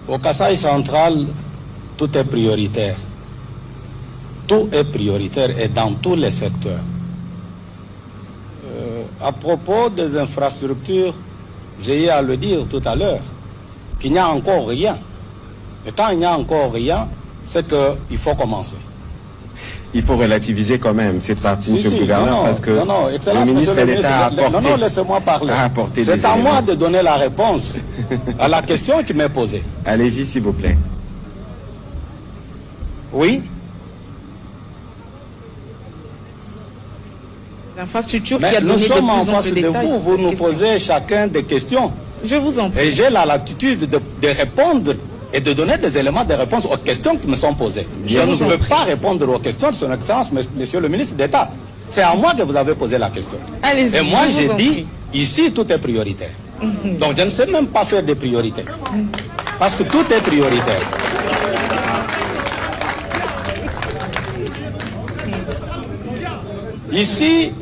Au Kasaï central, tout est prioritaire. Tout est prioritaire et dans tous les secteurs. À propos des infrastructures, j'ai eu à le dire tout à l'heure, qu'il n'y a encore rien. Et quand il n'y a encore rien, c'est qu'il faut commencer. Il faut relativiser quand même cette partie, monsieur le gouverneur, parce que le ministre de l'État a apporté... Non, laissez-moi parler. C'est à moi de donner la réponse à la question qui m'est posée. Allez-y, s'il vous plaît. Oui. Infrastructures mais qui a donné nous sommes de en plus en face plus de vous, vous nous posez chacun des questions. Je vous en prie. Et j'ai la latitude de répondre et de donner des éléments de réponse aux questions qui me sont posées. Je ne veux pas répondre aux questions de son Excellence, monsieur le ministre d'État. C'est à moi que vous avez posé la question. Et moi, j'ai dit, ici, tout est prioritaire. Donc, je ne sais même pas faire des priorités. Parce que tout est prioritaire. Ici,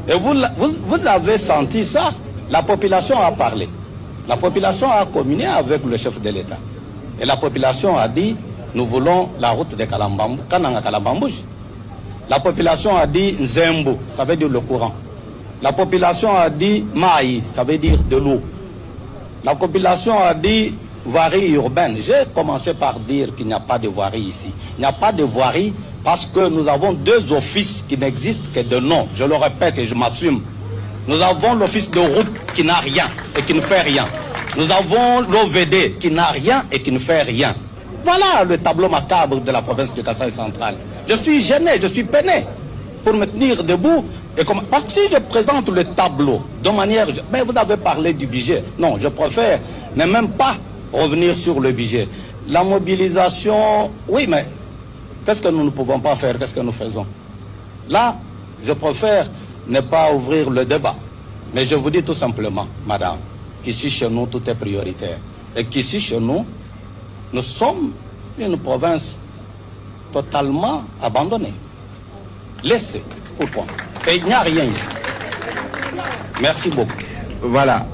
et vous avez senti ça, la population a parlé. La population a communié avec le chef de l'État. Et la population a dit, nous voulons la route de Kananga Kalambambouj. La population a dit Nzembo, ça veut dire le courant. La population a dit Maï, ça veut dire de l'eau. La population a dit voirie urbaine. J'ai commencé par dire qu'il n'y a pas de voirie ici. Il n'y a pas de voirie parce que nous avons deux offices qui n'existent que de nom. Je le répète et je m'assume. Nous avons l'office de route qui n'a rien et qui ne fait rien. Nous avons l'OVD qui n'a rien et qui ne fait rien. Voilà le tableau macabre de la province de Kasaï central. Je suis gêné, je suis peiné pour me tenir debout. Parce que si je présente le tableau de manière... Mais vous avez parlé du budget. Non, je préfère ne même pas revenir sur le budget. La mobilisation... Oui, mais qu'est-ce que nous ne pouvons pas faire? Qu'est-ce que nous faisons? Là, je préfère ne pas ouvrir le débat. Mais je vous dis tout simplement, madame, qu'ici chez nous, tout est prioritaire. Et qu'ici chez nous, nous sommes une province totalement abandonnée. Laissée. Pourquoi? Et il n'y a rien ici. Merci beaucoup. Voilà.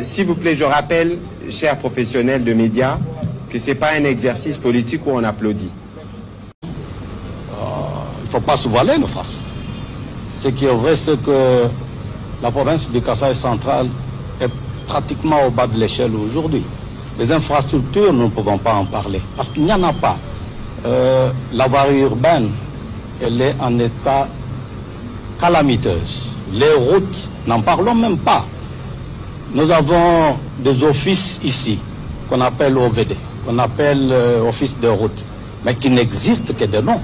S'il vous plaît, je rappelle, chers professionnels de médias, que ce n'est pas un exercice politique où on applaudit. Il ne faut pas se voiler le face. Ce qui est vrai, c'est que la province du Kasaï central est pratiquement au bas de l'échelle aujourd'hui. Les infrastructures, nous ne pouvons pas en parler, parce qu'il n'y en a pas. La voirie urbaine, elle est en état calamiteuse. Les routes, n'en parlons même pas. Nous avons des offices ici, qu'on appelle OVD, qu'on appelle office de route, mais qui n'existent que de noms,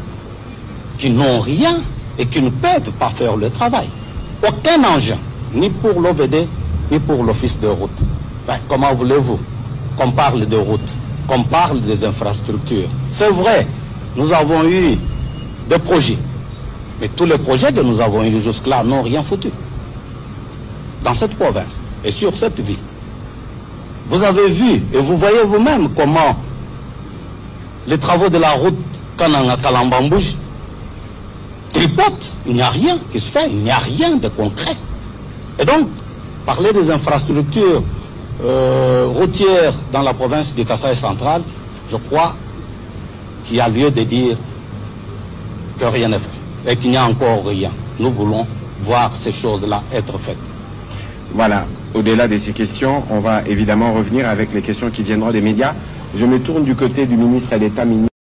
qui n'ont rien et qui ne peuvent pas faire le travail. Aucun engin, ni pour l'OVD, ni pour l'office de route. Ben, comment voulez-vous qu'on parle de route, qu'on parle des infrastructures? C'est vrai, nous avons eu des projets, mais tous les projets que nous avons eus jusque-là n'ont rien foutu dans cette province et sur cette ville. Vous avez vu et vous voyez vous-même comment les travaux de la route Kananga Kalambambouj tripotent. Il n'y a rien qui se fait, il n'y a rien de concret. Et donc, parler des infrastructures routières dans la province du Kasaï central, je crois qu'il y a lieu de dire que rien n'est fait et qu'il n'y a encore rien. Nous voulons voir ces choses-là être faites. Voilà, au-delà de ces questions, on va évidemment revenir avec les questions qui viendront des médias. Je me tourne du côté du ministre d'État, ministre